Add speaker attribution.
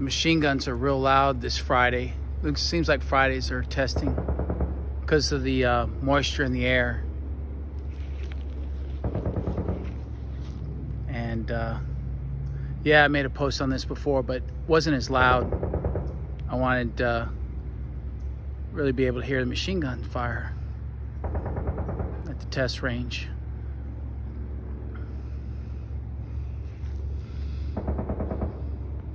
Speaker 1: machine guns are real loud this Friday. Seems like Fridays are testing because of the moisture in the air. And yeah, I made a post on this before, but wasn't as loud. I wanted to really be able to hear the machine gun fire at the test range.